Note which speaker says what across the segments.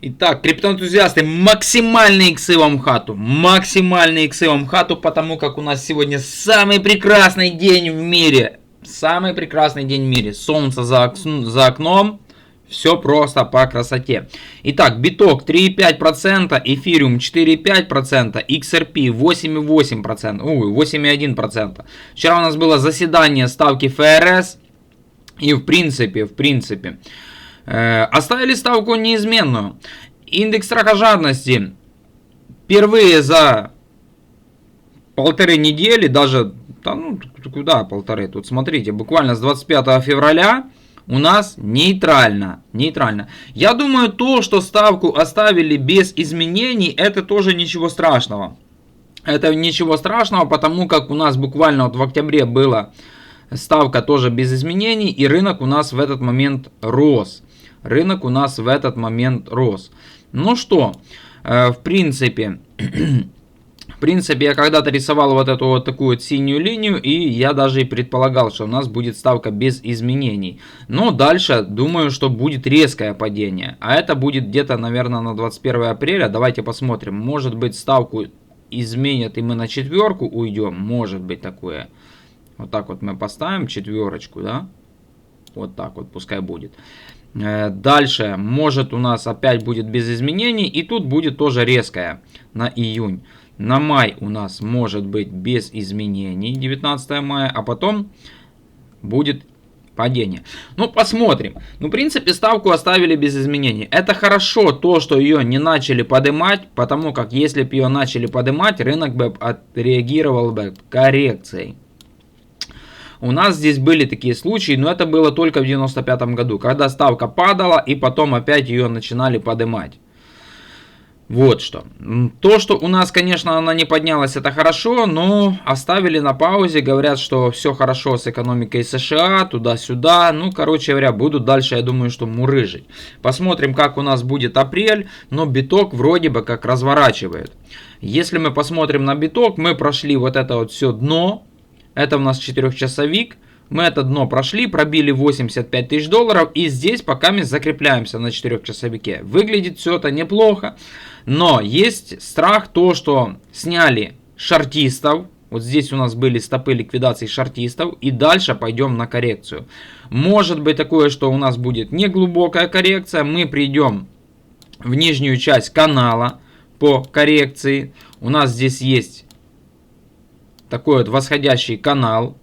Speaker 1: Итак, криптоэнтузиасты, максимальные иксы вам в хату. Максимальные иксы вам в хату, потому как у нас сегодня самый прекрасный день в мире. Самый прекрасный день в мире. Солнце за окном. Все просто по красоте. Итак, биток 3,5%, эфириум 4,5%, XRP 8,8%, 8,1%. Вчера у нас было заседание ставки ФРС. И в принципе, оставили ставку неизменную. Индекс страха жадности впервые за полторы недели, даже, куда полторы, тут смотрите, буквально с 25 февраля у нас нейтрально. Я думаю, то, что ставку оставили без изменений, это тоже ничего страшного. Это ничего страшного, потому как у нас буквально вот в октябре была ставка тоже без изменений, и рынок у нас в этот момент рос. Ну что, в принципе, я когда-то рисовал вот эту вот такую вот синюю линию, и я даже и предполагал, что у нас будет ставка без изменений. Но дальше, думаю, что будет резкое падение. А это будет где-то, наверное, на 21 апреля. Давайте посмотрим. Может быть, ставку изменят, и мы на четверку уйдем. Может быть такое. Вот так вот мы поставим четверочку, да? Вот так вот, пускай будет. Дальше, может, у нас опять будет без изменений. И тут будет тоже резкое на июнь. На май у нас может быть без изменений, 19 мая. А потом будет падение. Ну, посмотрим. Ну, в принципе, ставку оставили без изменений. Это хорошо, то, что ее не начали поднимать. Потому как, если бы ее начали поднимать, рынок бы отреагировал бы коррекцией. У нас здесь были такие случаи, но это было только в 95 году, когда ставка падала и потом опять ее начинали поднимать. Вот что. То, что у нас, конечно, она не поднялась, это хорошо, но оставили на паузе, говорят, что все хорошо с экономикой США, туда-сюда. Ну, короче говоря, будут дальше, я думаю, что мурыжить. Посмотрим, как у нас будет апрель, но биток вроде бы как разворачивает. Если мы посмотрим на биток, мы прошли вот это вот все дно. Это у нас 4-часовик. Мы это дно прошли, пробили 85 тысяч долларов. И здесь пока мы закрепляемся на 4-часовике. Выглядит все это неплохо. Но есть страх то, что сняли шортистов. Вот здесь у нас были стопы ликвидации шортистов. И дальше пойдем на коррекцию. Может быть такое, что у нас будет неглубокая коррекция. Мы придем в нижнюю часть канала по коррекции. У нас здесь есть такой вот восходящий канал.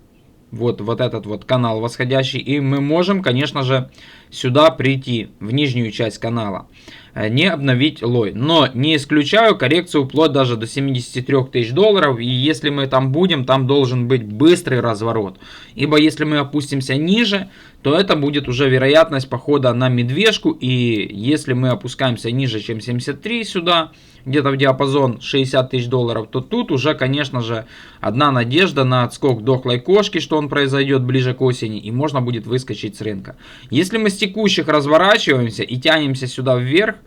Speaker 1: Вот этот вот канал восходящий. И мы можем, конечно же, сюда прийти, в нижнюю часть канала. Не обновить лой. Но не исключаю коррекцию вплоть даже до 73 тысяч долларов. И если мы там будем, там должен быть быстрый разворот. Ибо если мы опустимся ниже, то это будет уже вероятность похода на медвежку. И если мы опускаемся ниже, чем 73 сюда, где-то в диапазон 60 тысяч долларов, то тут уже, конечно же, одна надежда на отскок дохлой кошки, что он произойдет ближе к осени, и можно будет выскочить с рынка. Если мы с текущих разворачиваемся и тянемся сюда вверх,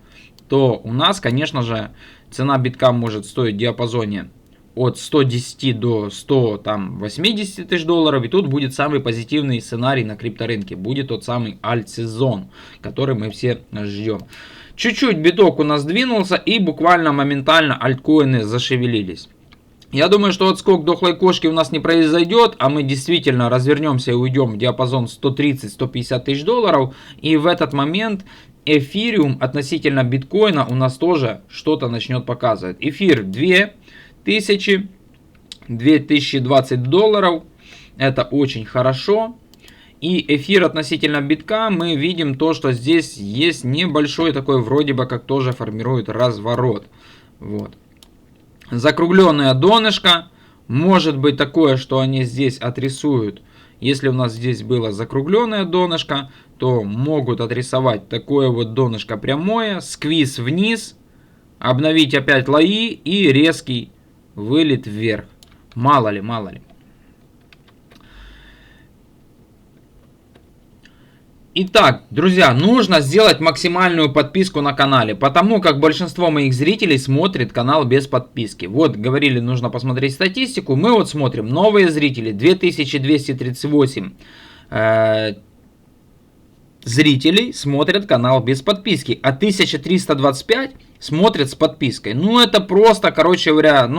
Speaker 1: то у нас, конечно же, цена битка может стоить в диапазоне от 110 до 180 тысяч долларов. И тут будет самый позитивный сценарий на крипторынке. Будет тот самый альт-сезон, который мы все ждем. Чуть-чуть биток у нас двинулся, и буквально моментально альткоины зашевелились. Я думаю, что отскок дохлой кошки у нас не произойдет, а мы действительно развернемся и уйдем в диапазон 130-150 тысяч долларов. И в этот момент эфириум относительно биткоина у нас тоже что-то начнет показывать. Эфир 2020 долларов. Это очень хорошо. И эфир относительно битка, мы видим то, что здесь есть небольшой такой, вроде бы как тоже формирует разворот. Вот. Закругленное донышко. Может быть такое, что они здесь отрисуют. Если у нас здесь было закругленное донышко, то могут отрисовать такое вот донышко прямое. Сквиз вниз. Обновить опять лои и резкий вылет вверх. Мало ли. Итак, друзья, нужно сделать максимальную подписку на канале, потому как большинство моих зрителей смотрит канал без подписки. Вот, говорили, нужно посмотреть статистику. Мы вот смотрим, новые зрители 2238, зрителей смотрят канал без подписки, а 1325 смотрят с подпиской. Ну, это просто, короче говоря,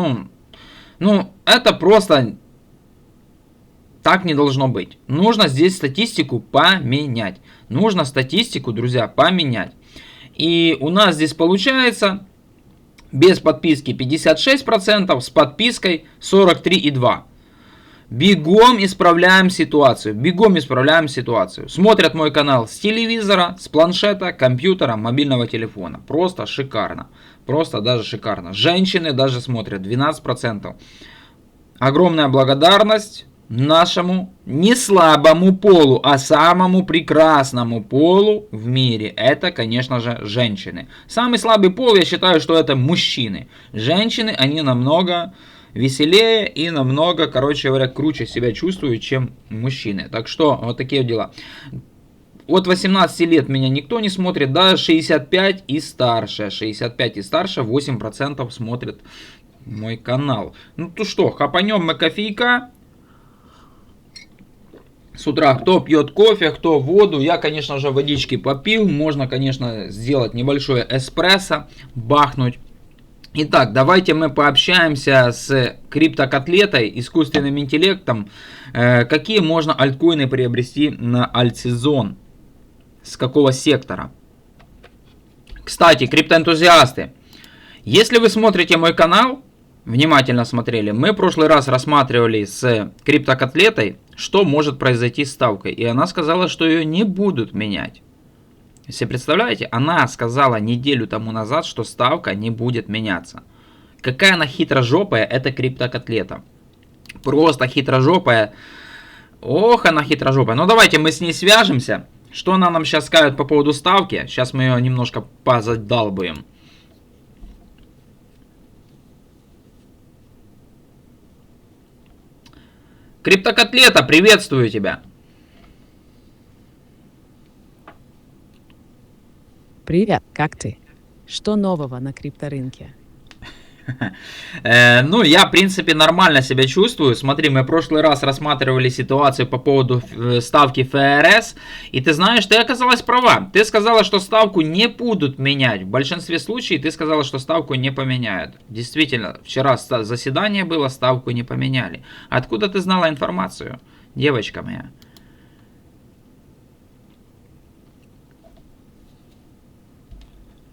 Speaker 1: это просто так не должно быть. Нужно здесь статистику поменять. Нужно статистику, друзья, поменять. И у нас здесь получается без подписки 56%, с подпиской 43,2%. Бегом исправляем ситуацию. Бегом исправляем ситуацию. Смотрят мой канал с телевизора, с планшета, компьютера, мобильного телефона. Просто шикарно. Просто даже шикарно. Женщины даже смотрят 12%. Огромная благодарность нашему не слабому полу, а самому прекрасному полу в мире. Это, конечно же, женщины. Самый слабый пол, я считаю, что это мужчины. Женщины, они намного веселее и намного, короче говоря, круче себя чувствуют, чем мужчины. Так что, вот такие дела. От 18 лет меня никто не смотрит, да, 65 и старше. 65 и старше, 8% смотрят мой канал. Ну то что, хапанем мы кофейка. С утра кто пьет кофе, кто воду. Я, конечно же, водички попил. Можно, конечно, сделать небольшое эспрессо, бахнуть. Итак, давайте мы пообщаемся с криптокотлетой, искусственным интеллектом. Какие можно альткоины приобрести на альтсезон? С какого сектора? Кстати, криптоэнтузиасты, если вы смотрите мой канал, внимательно смотрели, мы в прошлый раз рассматривали с криптокотлетой, что может произойти с ставкой. И она сказала, что ее не будут менять. Если представляете, она сказала неделю тому назад, что ставка не будет меняться. Какая она хитрожопая, эта криптокотлета. Просто хитрожопая. Ох, она хитрожопая. Ну давайте мы с ней свяжемся. Что она нам сейчас скажет по поводу ставки? Сейчас мы ее немножко позадалбаем. Криптокотлета, приветствую тебя.
Speaker 2: Привет, как ты? Что нового на крипторынке?
Speaker 1: Ну, я, в принципе, нормально себя чувствую. Смотри, мы в прошлый раз рассматривали ситуацию по поводу ставки ФРС. И ты знаешь, ты оказалась права. Ты сказала, что ставку не будут менять. В большинстве случаев ты сказала, что ставку не поменяют. Действительно, вчера заседание было, ставку не поменяли. Откуда ты знала информацию, девочка моя?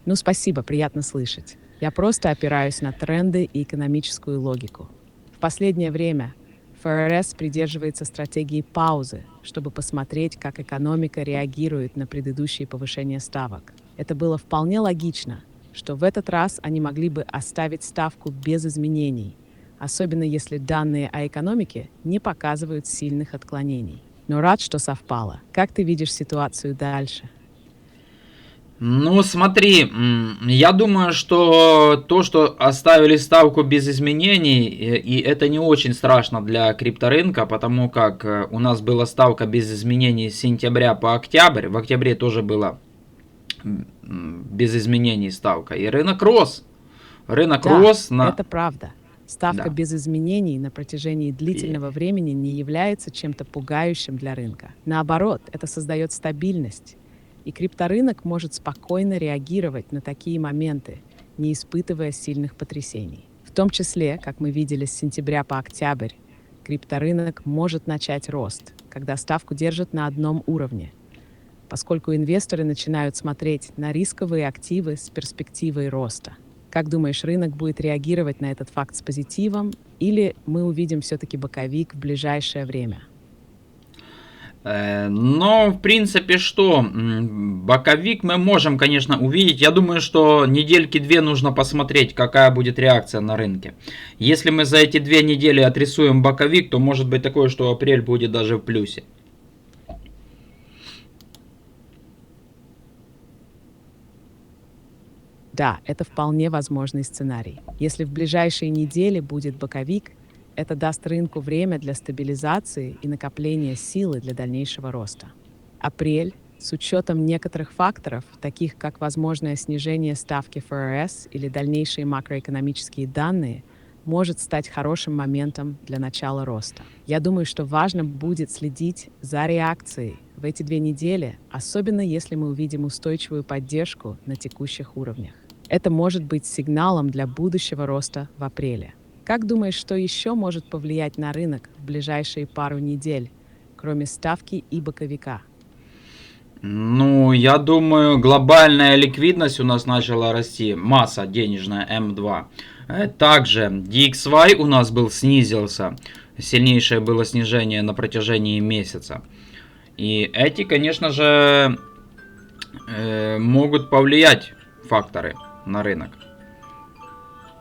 Speaker 2: Ну, спасибо, приятно слышать. Я просто опираюсь на тренды и экономическую логику. В последнее время ФРС придерживается стратегии паузы, чтобы посмотреть, как экономика реагирует на предыдущие повышения ставок. Это было вполне логично, что в этот раз они могли бы оставить ставку без изменений, особенно если данные о экономике не показывают сильных отклонений. Но рад, что совпало. Как ты видишь ситуацию дальше?
Speaker 1: Ну, смотри, я думаю, что то, что оставили ставку без изменений, и это не очень страшно для крипторынка, потому как у нас была ставка без изменений с сентября по октябрь, в октябре тоже была без изменений ставка, и рынок рос. Рынок рос на...
Speaker 2: это правда. Ставка без изменений на протяжении длительного времени не является чем-то пугающим для рынка. Наоборот, это создает стабильность. И крипторынок может спокойно реагировать на такие моменты, не испытывая сильных потрясений. В том числе, как мы видели с сентября по октябрь, крипторынок может начать рост, когда ставку держат на одном уровне, поскольку инвесторы начинают смотреть на рисковые активы с перспективой роста. Как думаешь, рынок будет реагировать на этот факт с позитивом, или мы увидим все-таки боковик в ближайшее время?
Speaker 1: Но, в принципе, что, боковик мы можем, конечно, увидеть. Я думаю, что недельки две нужно посмотреть, какая будет реакция на рынке. Если мы за эти 2 недели отрисуем боковик, то может быть такое, что апрель будет даже в плюсе.
Speaker 2: Да, это вполне возможный сценарий. Если в ближайшие недели будет боковик, это даст рынку время для стабилизации и накопления силы для дальнейшего роста. Апрель, с учетом некоторых факторов, таких как возможное снижение ставки ФРС или дальнейшие макроэкономические данные, может стать хорошим моментом для начала роста. Я думаю, что важно будет следить за реакцией в эти 2 недели, особенно если мы увидим устойчивую поддержку на текущих уровнях. Это может быть сигналом для будущего роста в апреле. Как думаешь, что еще может повлиять на рынок в ближайшие пару недель, кроме ставки и боковика?
Speaker 1: Ну, я думаю, глобальная ликвидность у нас начала расти, масса денежная М2. Также DXY у нас снизился, сильнейшее было снижение на протяжении месяца. И эти, конечно же, могут повлиять факторы на рынок.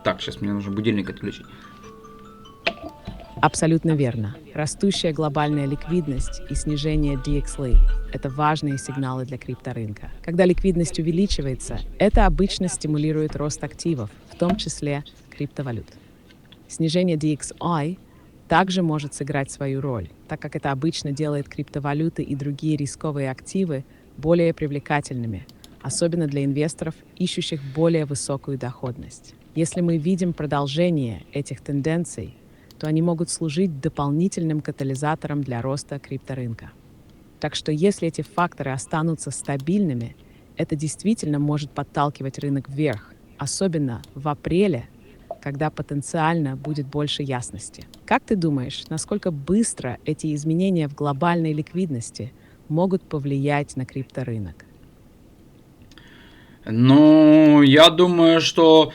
Speaker 1: Так, сейчас мне нужно будильник отключить.
Speaker 2: Абсолютно верно. Растущая глобальная ликвидность и снижение DXY – это важные сигналы для крипторынка. Когда ликвидность увеличивается, это обычно стимулирует рост активов, в том числе криптовалют. Снижение DXY также может сыграть свою роль, так как это обычно делает криптовалюты и другие рисковые активы более привлекательными, особенно для инвесторов, ищущих более высокую доходность. Если мы видим продолжение этих тенденций, то они могут служить дополнительным катализатором для роста крипторынка. Так что если эти факторы останутся стабильными, это действительно может подталкивать рынок вверх, особенно в апреле, когда потенциально будет больше ясности. Как ты думаешь, насколько быстро эти изменения в глобальной ликвидности могут повлиять на крипторынок?
Speaker 1: Ну, я думаю, что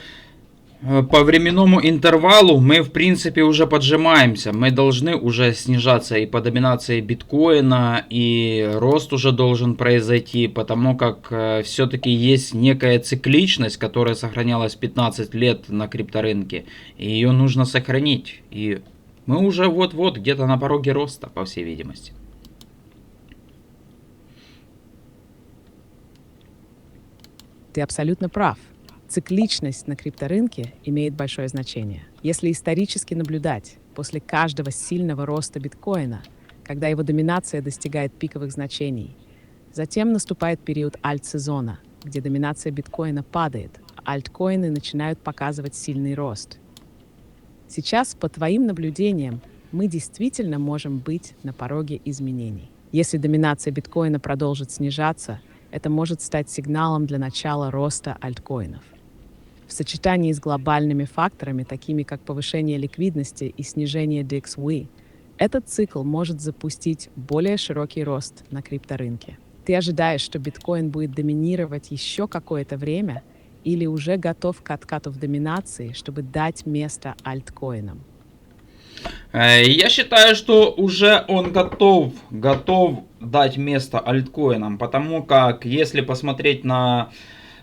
Speaker 1: по временному интервалу мы, в принципе, уже поджимаемся. Мы должны уже снижаться и по доминации биткоина, и рост уже должен произойти, потому как все-таки есть некая цикличность, которая сохранялась 15 лет на крипторынке, и ее нужно сохранить. И мы уже вот-вот где-то на пороге роста, по всей видимости.
Speaker 2: Ты абсолютно прав. Цикличность на крипторынке имеет большое значение. Если исторически наблюдать, после каждого сильного роста биткоина, когда его доминация достигает пиковых значений, затем наступает период альт-сезона, где доминация биткоина падает, а альткоины начинают показывать сильный рост. Сейчас, по твоим наблюдениям, мы действительно можем быть на пороге изменений. Если доминация биткоина продолжит снижаться, это может стать сигналом для начала роста альткоинов. В сочетании с глобальными факторами, такими как повышение ликвидности и снижение DXY, этот цикл может запустить более широкий рост на крипторынке. Ты ожидаешь, что биткоин будет доминировать еще какое-то время или уже готов к откату в доминации, чтобы дать место альткоинам?
Speaker 1: Я считаю, что уже он готов дать место альткоинам, потому как если посмотреть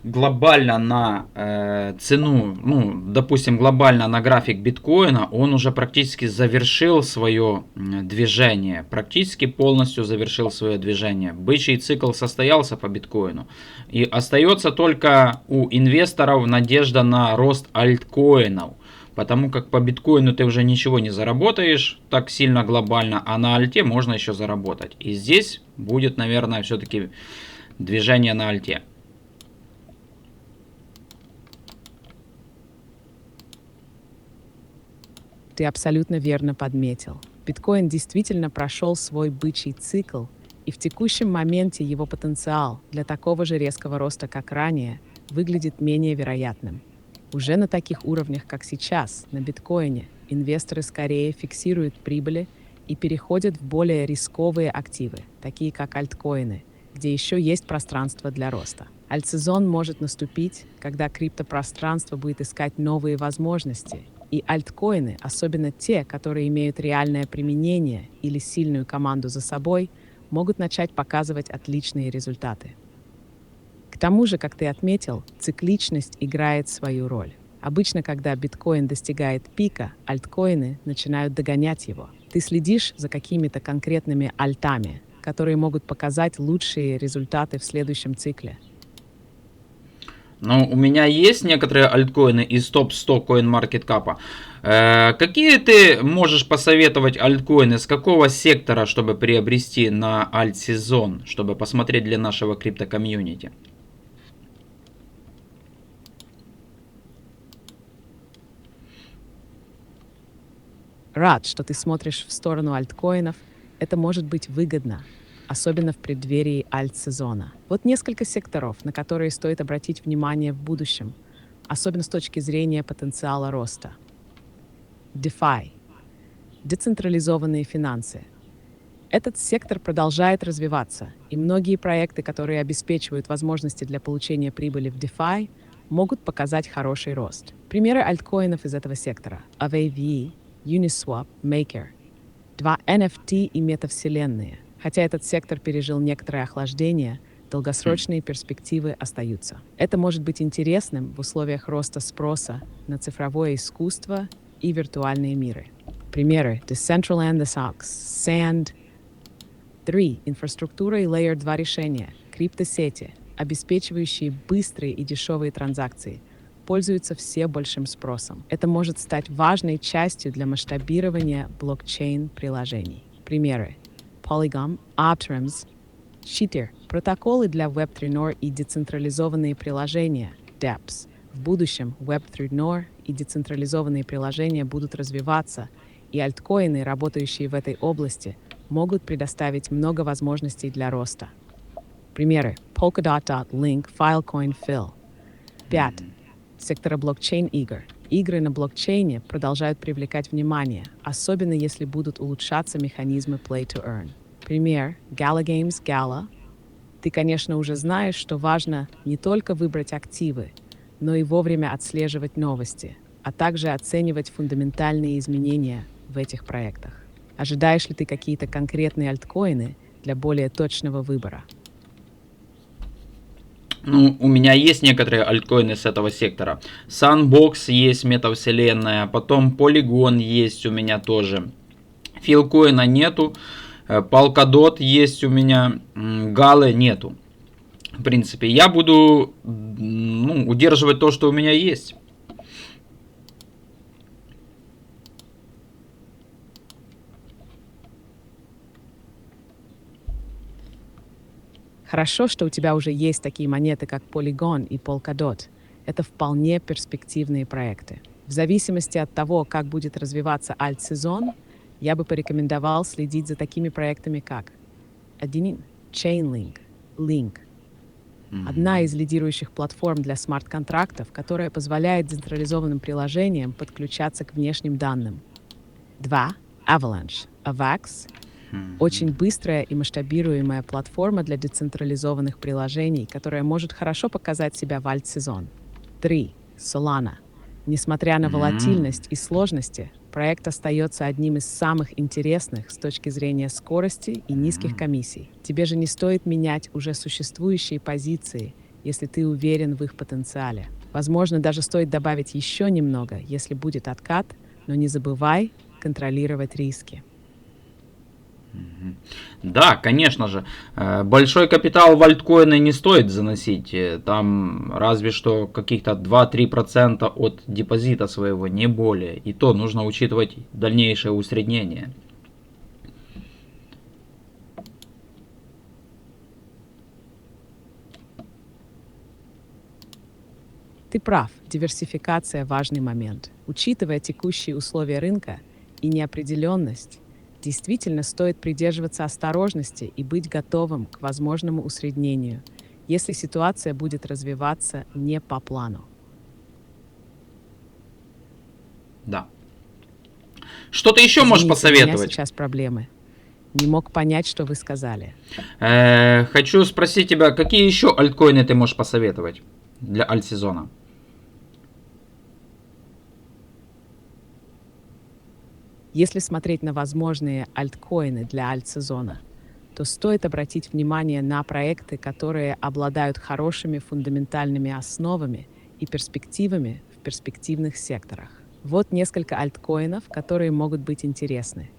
Speaker 1: глобально на цену, ну, допустим, глобально на график биткоина, он уже практически завершил свое движение, практически полностью завершил свое движение. Бычий цикл состоялся по биткоину, и остается только у инвесторов надежда на рост альткоинов. Потому как по биткоину ты уже ничего не заработаешь так сильно глобально, а на альте можно еще заработать. И здесь будет, наверное, все-таки движение на альте.
Speaker 2: Ты абсолютно верно подметил. Биткоин действительно прошел свой бычий цикл, и в текущем моменте его потенциал для такого же резкого роста, как ранее, выглядит менее вероятным. Уже на таких уровнях, как сейчас, на биткоине, инвесторы скорее фиксируют прибыли и переходят в более рисковые активы, такие как альткоины, где еще есть пространство для роста. Альтсезон может наступить, когда криптопространство будет искать новые возможности, и альткоины, особенно те, которые имеют реальное применение или сильную команду за собой, могут начать показывать отличные результаты. К тому же, как ты отметил, цикличность играет свою роль. Обычно, когда биткоин достигает пика, альткоины начинают догонять его. Ты следишь за какими-то конкретными альтами, которые могут показать лучшие результаты в следующем цикле.
Speaker 1: Ну, у меня есть некоторые альткоины из топ-100 CoinMarketCap. Какие ты можешь посоветовать альткоины, с какого сектора, чтобы приобрести на альт-сезон, чтобы посмотреть для нашего крипто-комьюнити?
Speaker 2: Рад, что ты смотришь в сторону альткоинов. Это может быть выгодно, особенно в преддверии альт-сезона. Вот несколько секторов, на которые стоит обратить внимание в будущем, особенно с точки зрения потенциала роста. DeFi. Децентрализованные финансы. Этот сектор продолжает развиваться, и многие проекты, которые обеспечивают возможности для получения прибыли в DeFi, могут показать хороший рост. Примеры альткоинов из этого сектора: Aave, Uniswap, Maker. Два NFT и метавселенные. Хотя этот сектор пережил некоторое охлаждение, долгосрочные перспективы остаются. Это может быть интересным в условиях роста спроса на цифровое искусство и виртуальные миры. Примеры: Decentraland, Sand. 3. Инфраструктура и Layer 2 решения. Криптосети, обеспечивающие быстрые и дешевые транзакции, пользуются все большим спросом. Это может стать важной частью для масштабирования блокчейн-приложений. Примеры: Polygon, Optrams, Cheater, протоколы для Web3 Nor и децентрализованные приложения, dApps. В будущем Web3 Nor и децентрализованные приложения будут развиваться, и альткоины, работающие в этой области, могут предоставить много возможностей для роста. Примеры: Polkadot, Link, Filecoin, Phil. 5. Сектора блокчейн-игр. Игры на блокчейне продолжают привлекать внимание, особенно если будут улучшаться механизмы Play to Earn. Пример: Gala Games, Gala. Ты, конечно, уже знаешь, что важно не только выбрать активы, но и вовремя отслеживать новости, а также оценивать фундаментальные изменения в этих проектах. Ожидаешь ли ты какие-то конкретные альткоины для более точного выбора?
Speaker 1: Ну, у меня есть некоторые альткоины с этого сектора. Sandbox есть, метавселенная, потом Polygon есть у меня тоже. Filecoin нету, Polkadot есть у меня, Gala нету. В принципе, я буду удерживать то, что у меня есть.
Speaker 2: Хорошо, что у тебя уже есть такие монеты, как Polygon и Polkadot. Это вполне перспективные проекты. В зависимости от того, как будет развиваться альт-сезон, я бы порекомендовал следить за такими проектами, как 1. Chainlink, Link. Одна из лидирующих платформ для смарт-контрактов, которая позволяет децентрализованным приложениям подключаться к внешним данным. 2. Avalanche, Avax. Очень быстрая и масштабируемая платформа для децентрализованных приложений, которая может хорошо показать себя в альт-сезон. 3. Solana. Несмотря на волатильность и сложности, проект остается одним из самых интересных с точки зрения скорости и низких комиссий. Тебе же не стоит менять уже существующие позиции, если ты уверен в их потенциале. Возможно, даже стоит добавить еще немного, если будет откат, но не забывай контролировать риски.
Speaker 1: Да, конечно же. Большой капитал в альткоины не стоит заносить. Там разве что каких-то 2-3% от депозита своего, не более. И то нужно учитывать дальнейшее усреднение.
Speaker 2: Ты прав, диверсификация – важный момент. Учитывая текущие условия рынка и неопределенность, действительно стоит придерживаться осторожности и быть готовым к возможному усреднению, если ситуация будет развиваться не по плану.
Speaker 1: Да. Что ты еще можешь
Speaker 2: Извините, у меня
Speaker 1: посоветовать?
Speaker 2: сейчас проблемы. Не мог понять, что вы сказали.
Speaker 1: Хочу спросить тебя, какие еще альткоины ты можешь посоветовать для альт-сезона?
Speaker 2: Если смотреть на возможные альткоины для альт-сезона, то стоит обратить внимание на проекты, которые обладают хорошими фундаментальными основами и перспективами в перспективных секторах. Вот несколько альткоинов, которые могут быть интересны.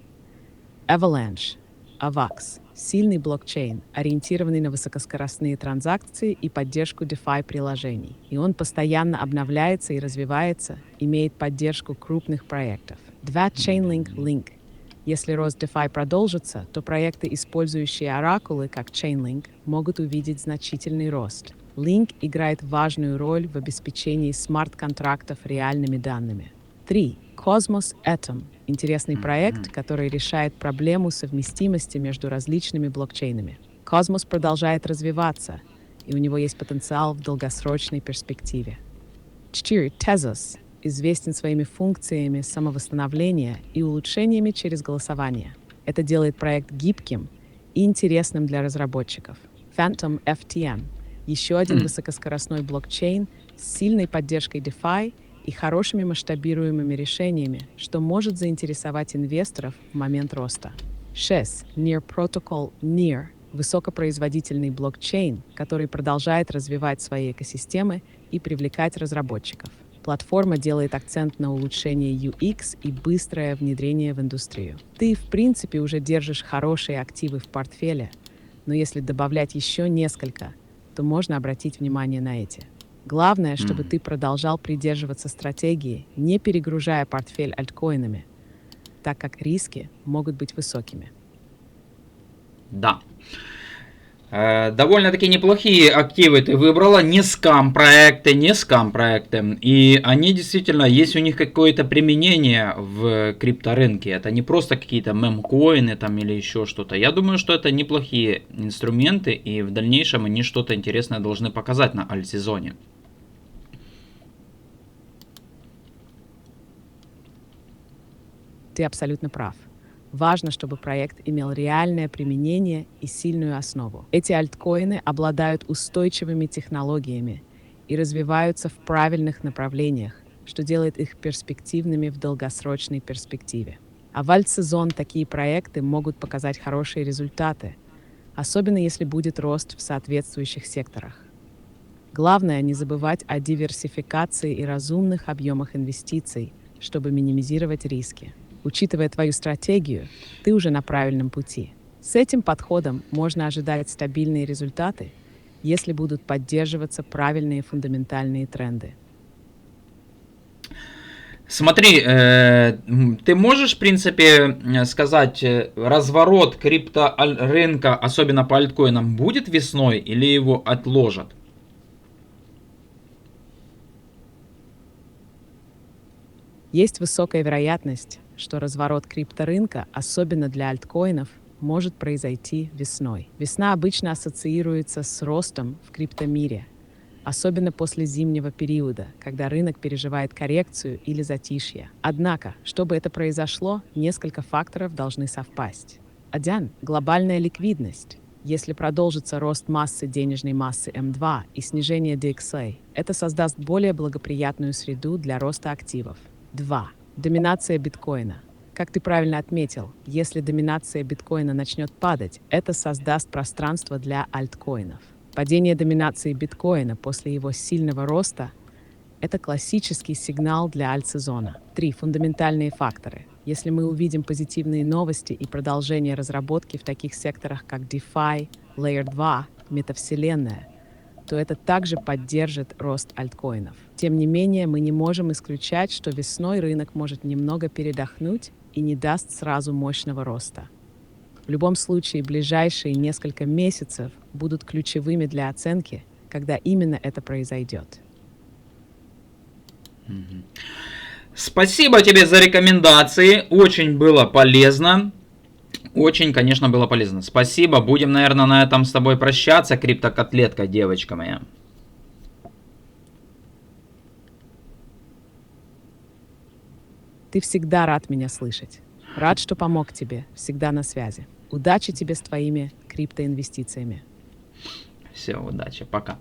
Speaker 2: Avalanche, Avax – сильный блокчейн, ориентированный на высокоскоростные транзакции и поддержку DeFi-приложений. И он постоянно обновляется и развивается, имеет поддержку крупных проектов. 2. Chainlink, Link. Если рост DeFi продолжится, то проекты, использующие оракулы, как Chainlink, могут увидеть значительный рост. Link играет важную роль в обеспечении смарт-контрактов реальными данными. 3. Cosmos Atom. Интересный проект, который решает проблему совместимости между различными блокчейнами. Cosmos продолжает развиваться, и у него есть потенциал в долгосрочной перспективе. 4. Tezos известен своими функциями самовосстановления и улучшениями через голосование. Это делает проект гибким и интересным для разработчиков. Phantom FTM – еще один высокоскоростной блокчейн с сильной поддержкой DeFi и хорошими масштабируемыми решениями, что может заинтересовать инвесторов в момент роста. 6. Near Protocol Near – высокопроизводительный блокчейн, который продолжает развивать свои экосистемы и привлекать разработчиков. Платформа делает акцент на улучшение UX и быстрое внедрение в индустрию. Ты, в принципе, уже держишь хорошие активы в портфеле, но если добавлять еще несколько, то можно обратить внимание на эти. Главное, чтобы ты продолжал придерживаться стратегии, не перегружая портфель альткоинами, так как риски могут быть высокими.
Speaker 1: Да. Довольно-таки неплохие активы ты выбрала, не скам-проекты, и они действительно, есть у них какое-то применение в крипторынке, это не просто какие-то мемкоины там или еще что-то. Я думаю, что это неплохие инструменты, и в дальнейшем они что-то интересное должны показать на альт-сезоне.
Speaker 2: Ты абсолютно прав. Важно, чтобы проект имел реальное применение и сильную основу. Эти альткоины обладают устойчивыми технологиями и развиваются в правильных направлениях, что делает их перспективными в долгосрочной перспективе. А в альт-сезон такие проекты могут показать хорошие результаты, особенно если будет рост в соответствующих секторах. Главное не забывать о диверсификации и разумных объемах инвестиций, чтобы минимизировать риски. Учитывая твою стратегию, ты уже на правильном пути. С этим подходом можно ожидать стабильные результаты, если будут поддерживаться правильные фундаментальные тренды.
Speaker 1: Смотри, ты можешь, в принципе, сказать, разворот крипторынка, особенно по альткоинам, будет весной или его отложат?
Speaker 2: Есть высокая вероятность, что разворот крипторынка, особенно для альткоинов, может произойти весной. Весна обычно ассоциируется с ростом в криптомире, особенно после зимнего периода, когда рынок переживает коррекцию или затишье. Однако, чтобы это произошло, несколько факторов должны совпасть. 1. Глобальная ликвидность. Если продолжится рост массы денежной массы М2 и снижение DXA, это создаст более благоприятную среду для роста активов. 2. Доминация биткоина. Как ты правильно отметил, если доминация биткоина начнет падать, это создаст пространство для альткоинов. Падение доминации биткоина после его сильного роста – это классический сигнал для альт-сезона. 3. Фундаментальные факторы. Если мы увидим позитивные новости и продолжение разработки в таких секторах, как DeFi, Layer 2, метавселенная, то это также поддержит рост альткоинов. Тем не менее, мы не можем исключать, что весной рынок может немного передохнуть и не даст сразу мощного роста. В любом случае, ближайшие несколько месяцев будут ключевыми для оценки, когда именно это произойдет.
Speaker 1: Спасибо тебе за рекомендации, очень было полезно. Очень, конечно, было полезно. Спасибо. Будем, наверное, на этом с тобой прощаться, криптокотлетка, девочка моя.
Speaker 2: Ты всегда рад меня слышать. Рад, что помог тебе. Всегда на связи. Удачи тебе с твоими криптоинвестициями.
Speaker 1: Все, удачи. Пока.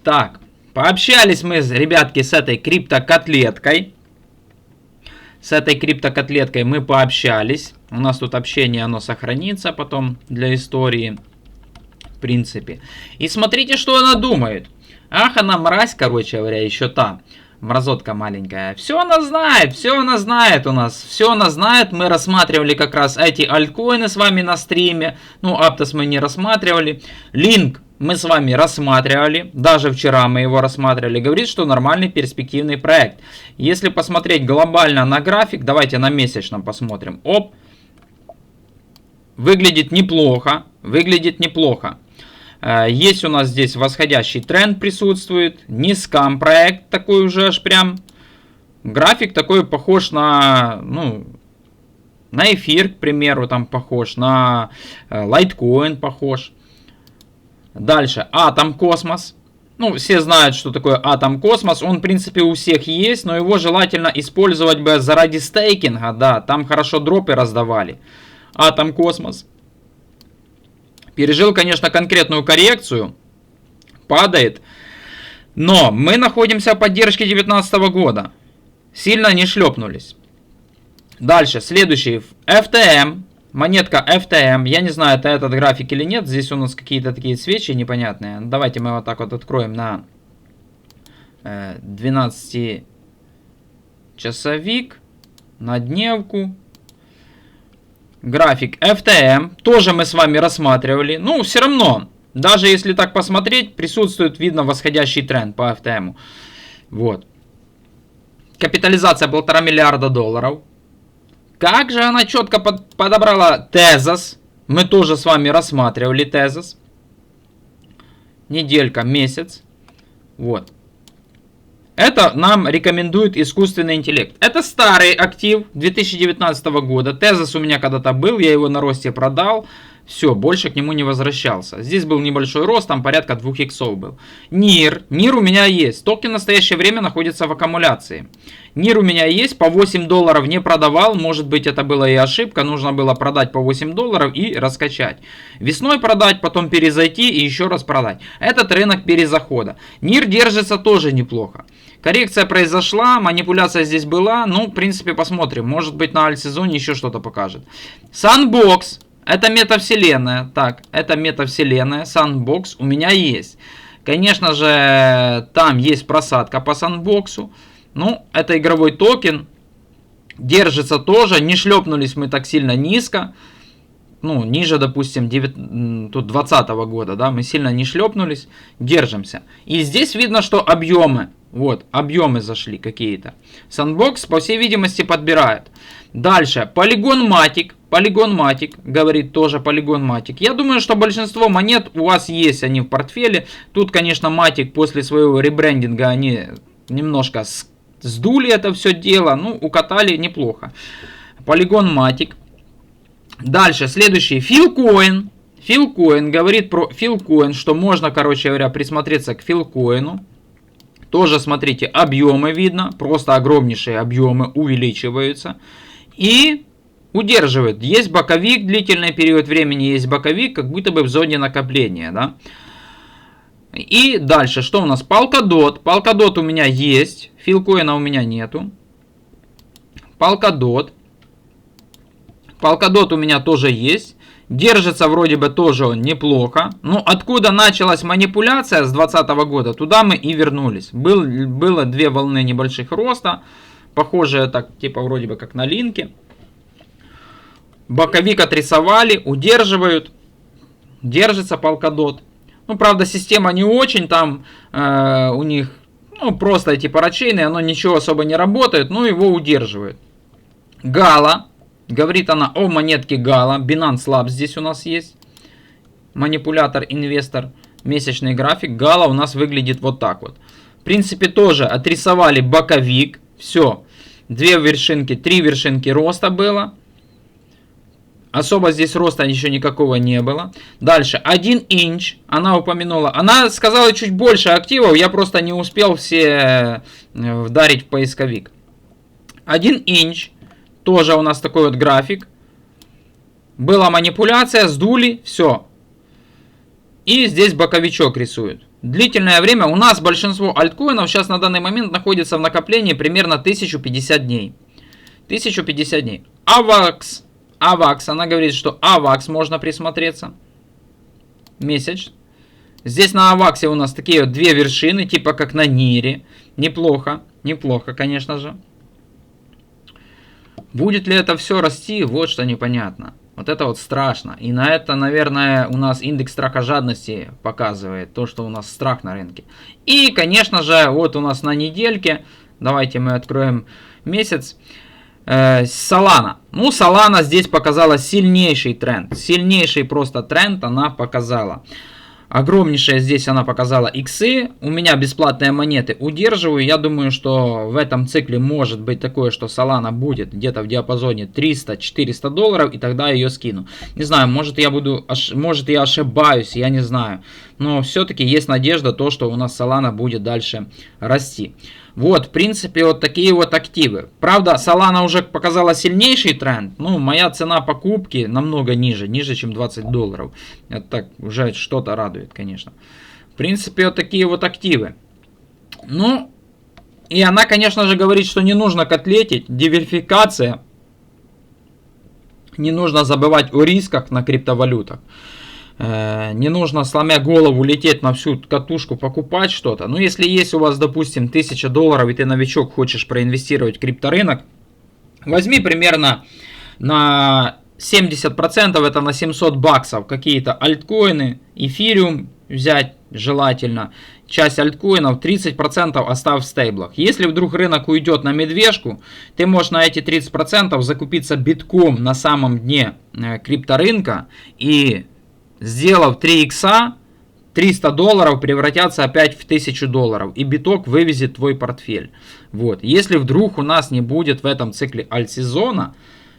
Speaker 1: Так. Пообщались мы, ребятки, с этой криптокотлеткой. С этой криптокотлеткой мы пообщались. У нас тут общение, оно сохранится потом для истории. В принципе. И смотрите, что она думает. Ах, она мразь, короче говоря, еще та. Мразотка маленькая. Все она знает у нас. Все она знает. Мы рассматривали как раз эти альткоины с вами на стриме. Ну, Aptos мы не рассматривали. Link мы с вами рассматривали. Даже вчера мы его рассматривали. Говорит, что нормальный перспективный проект. Если посмотреть глобально на график, давайте на месячном посмотрим. Оп. Выглядит неплохо. Есть у нас здесь восходящий тренд присутствует. Не скам проект такой уже аж прям. График такой похож на, ну, на эфир, к примеру, там похож. На Litecoin похож. Дальше. Атом Космос. Ну, все знают, что такое Атом Космос. Он, в принципе, у всех есть, но его желательно использовать бы заради стейкинга. Да, там хорошо дропы раздавали. Атом Космос. Пережил, конечно, конкретную коррекцию. Падает. Но мы находимся в поддержке 2019 года. Сильно не шлепнулись. Дальше, следующий. FTM. Монетка FTM. Я не знаю, это этот график или нет. Здесь у нас какие-то такие свечи непонятные. Давайте мы вот так вот откроем на 12-часовик. На дневку. График FTM. Тоже мы с вами рассматривали. Ну, все равно. Даже если так посмотреть, присутствует, видно, восходящий тренд по FTM. Вот. Капитализация 1,5 миллиарда долларов. Как же она четко подобрала Tezos. Мы тоже с вами рассматривали Tezos. Неделька, месяц. Вот. Это нам рекомендует искусственный интеллект. Это старый актив 2019 года. Tezos у меня когда-то был, я его на росте продал. Все, больше к нему не возвращался. Здесь был небольшой рост, там порядка 2 иксов был. NIR. NIR у меня есть. Токен в настоящее время находится в аккумуляции. NIR у меня есть, по 8 долларов не продавал. Может быть, это была и ошибка. Нужно было продать по 8 долларов и раскачать. Весной продать, потом перезайти и еще раз продать. Этот рынок перезахода. NIR держится тоже неплохо. Коррекция произошла, манипуляция здесь была. Ну, в принципе, посмотрим. Может быть, на альт-сезоне еще что-то покажет. Sandbox. Это метавселенная. Так, это метавселенная. Sandbox у меня есть. Конечно же, там есть просадка по Sandbox. Ну, это игровой токен. Держится тоже. Не шлепнулись мы так сильно низко. Ну, ниже, допустим, 2020 года. Да, мы сильно не шлепнулись. Держимся. И здесь видно, что объемы. Вот, объемы зашли какие-то. Sandbox, по всей видимости, подбирает. Дальше, Polygon Matic. Polygon Matic, говорит тоже Polygon Matic. Я думаю, что большинство монет у вас есть, они в портфеле. Тут, конечно, Matic после своего ребрендинга, они немножко сдули это все дело. Ну, укатали неплохо. Polygon Matic. Дальше, следующий, Philcoin. Philcoin, говорит про Philcoin, что можно, короче говоря, присмотреться к Philcoin. Тоже, смотрите, объемы видно. Просто огромнейшие объемы увеличиваются. И удерживает. Есть боковик, длительный период времени есть боковик, как будто бы в зоне накопления. Да? И дальше, что у нас? Polkadot. Polkadot у меня есть. Philcoin у меня нету. Polkadot. Polkadot у меня тоже есть. Держится вроде бы тоже он неплохо. Ну, откуда началась манипуляция с 2020 года, туда мы и вернулись. Было две волны небольших роста. Похожие так, типа вроде бы как на линке. Боковик отрисовали, удерживают. Держится Polkadot. Ну, правда, система не очень. Там у них ну, просто эти парачейны, оно ничего особо не работает. Но его удерживают. Gala. Говорит она о монетке Gala. Binance Labs здесь у нас есть. Манипулятор, инвестор. Месячный график. Gala у нас выглядит вот так вот. В принципе, тоже отрисовали боковик. Все. 2 вершинки, 3 вершинки роста было. Особо здесь роста еще никакого не было. Дальше. 1 инч. Она упомянула. Она сказала чуть больше активов. Я просто не успел все вдарить в поисковик. 1 инч. Тоже у нас такой вот график. Была манипуляция, сдули, все. И здесь боковичок рисует. Длительное время у нас большинство альткоинов сейчас на данный момент находится в накоплении примерно 1050 дней. 1050 дней. AVAX. Она говорит, что AVAX можно присмотреться. Месяц. Здесь на AVAX у нас такие вот 2 вершины, типа как на Нире. Неплохо. Неплохо, конечно же. Будет ли это все расти, вот что непонятно. Вот это вот страшно. И на это, наверное, у нас индекс страхожадности показывает. То, что у нас страх на рынке. И, конечно же, вот у нас на недельке. Давайте мы откроем месяц. Solana. Ну, Solana здесь показала сильнейший тренд. Сильнейший просто тренд она показала. Огромнейшая здесь она показала иксы. У меня бесплатные монеты удерживаю. Я думаю, что в этом цикле может быть такое, что Solana будет где-то в диапазоне 300-400 долларов, и тогда ее скину. Не знаю, может я ошибаюсь, я не знаю. Но все-таки есть надежда, то, что у нас Solana будет дальше расти. Вот, в принципе, вот такие вот активы. Правда, Solana уже показала сильнейший тренд. Ну, моя цена покупки намного ниже, чем 20 долларов. Это так, уже что-то радует, конечно. В принципе, вот такие вот активы. Ну, и она, конечно же, говорит, что не нужно котлетить. Диверсификация. Не нужно забывать о рисках на криптовалютах. Не нужно, сломя голову, лететь на всю катушку, покупать что-то. Но если есть у вас, допустим, 1000 долларов, и ты новичок, хочешь проинвестировать в крипторынок, возьми примерно на 70%, это на 700 баксов, какие-то альткоины, эфириум взять желательно. Часть альткоинов, 30% оставь в стейблах. Если вдруг рынок уйдет на медвежку, ты можешь на эти 30% закупиться битком на самом дне крипторынка, и сделав 3 икса, 300 долларов превратятся опять в 1000 долларов. И биток вывезет твой портфель. Вот. Если вдруг у нас не будет в этом цикле альт-сезона,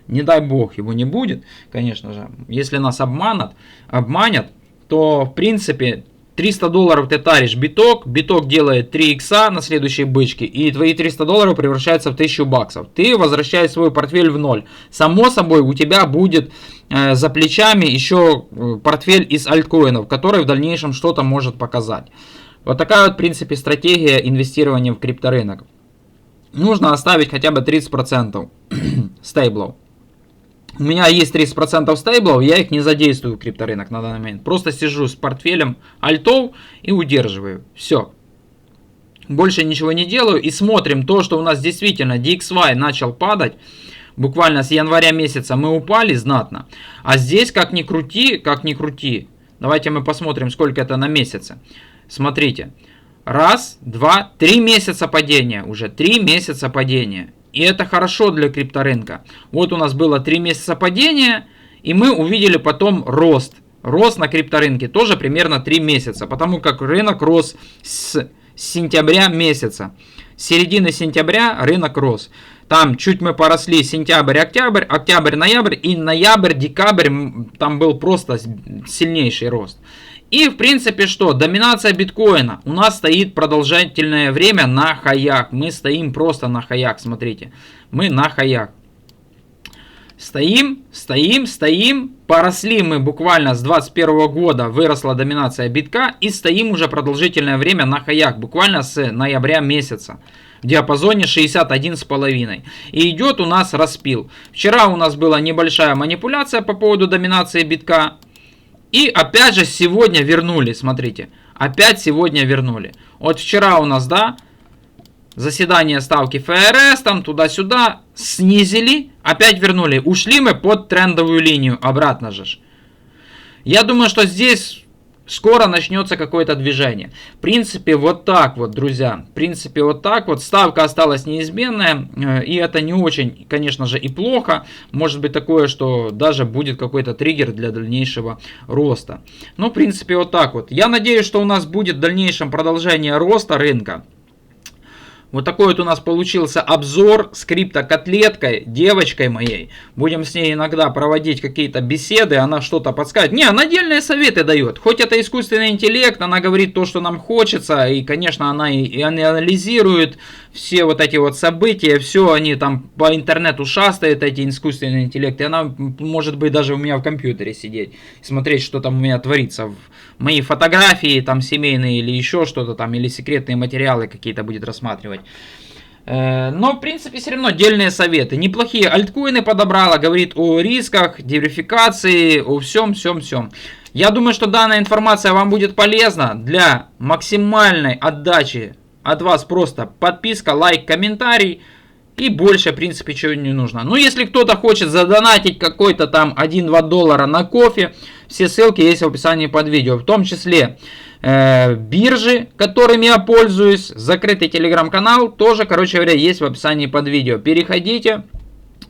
Speaker 1: не дай бог его не будет, конечно же. Если нас обманят, то в принципе 300 долларов ты таришь биток, биток делает 3 икса на следующей бычке, и твои 300 долларов превращаются в 1000 баксов. Ты возвращаешь свой портфель в ноль. Само собой, у тебя будет за плечами еще портфель из альткоинов, который в дальнейшем что-то может показать. Вот такая вот, в принципе, стратегия инвестирования в крипторынок. Нужно оставить хотя бы 30% стейблов. У меня есть 30% стейблов, я их не задействую в крипторынок на данный момент. Просто сижу с портфелем альтов и удерживаю. Все. Больше ничего не делаю. И смотрим то, что у нас действительно DXY начал падать. Буквально с января месяца мы упали знатно. А здесь, как ни крути. Давайте мы посмотрим, сколько это на месяце. Смотрите. Раз, два, 3 месяца падения. Уже 3 месяца падения. И это хорошо для крипторынка. Вот у нас было 3 месяца падения, и мы увидели потом рост. Рост на крипторынке тоже примерно 3 месяца, потому как рынок рос с сентября месяца. С середины сентября рынок рос. Там чуть мы поросли сентябрь, октябрь, октябрь, и ноябрь, декабрь, там был просто сильнейший рост. И в принципе что, доминация биткоина у нас стоит продолжительное время на хаях. Мы стоим просто на хаях, смотрите. Мы на хаях. Стоим. Поросли мы буквально с 2021 года, выросла доминация битка. И стоим уже продолжительное время на хаях, буквально с ноября месяца. В диапазоне 61,5. И идет у нас распил. Вчера у нас была небольшая манипуляция по поводу доминации битка. И опять же сегодня вернули, смотрите, опять сегодня вернули. Вот вчера у нас, да, заседание ставки ФРС, там туда-сюда, снизили, опять вернули. Ушли мы под трендовую линию, обратно же. Я думаю, что здесь скоро начнется какое-то движение. В принципе, вот так вот, друзья. В принципе, вот так вот. Ставка осталась неизменная. И это не очень, конечно же, и плохо. Может быть такое, что даже будет какой-то триггер для дальнейшего роста. Но, в принципе, вот так вот. Я надеюсь, что у нас будет в дальнейшем продолжение роста рынка. Вот такой вот у нас получился обзор с криптокотлеткой, девочкой моей. Будем с ней иногда проводить какие-то беседы, она что-то подскажет. Не, она отдельные советы дает. Хоть это искусственный интеллект, она говорит то, что нам хочется. И, конечно, она и анализирует все вот эти вот события. Все они там по интернету шастают, эти искусственные интеллекты. Она может быть даже у меня в компьютере сидеть. Смотреть, что там у меня творится. Мои фотографии там семейные или еще что-то там. Или секретные материалы какие-то будет рассматривать. Но, в принципе, все равно отдельные советы. Неплохие альткоины подобрала, говорит о рисках, диверсификации, о всем. Я думаю, что данная информация вам будет полезна. Для максимальной отдачи от вас просто подписка, лайк, комментарий. И больше, в принципе, чего не нужно. Ну, если кто-то хочет задонатить какой-то там 1-2 доллара на кофе, все ссылки есть в описании под видео. В том числе биржи, которыми я пользуюсь, закрытый телеграм-канал, тоже, короче говоря, есть в описании под видео. Переходите,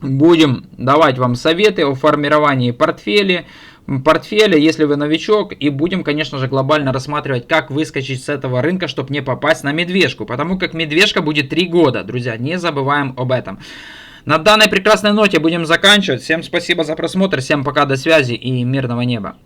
Speaker 1: будем давать вам советы о формировании портфеля, портфеля, если вы новичок, и будем, конечно же, глобально рассматривать, как выскочить с этого рынка, чтобы не попасть на медвежку, потому как медвежка будет 3 года, друзья, не забываем об этом. На данной прекрасной ноте будем заканчивать. Всем спасибо за просмотр, всем пока, до связи и мирного неба.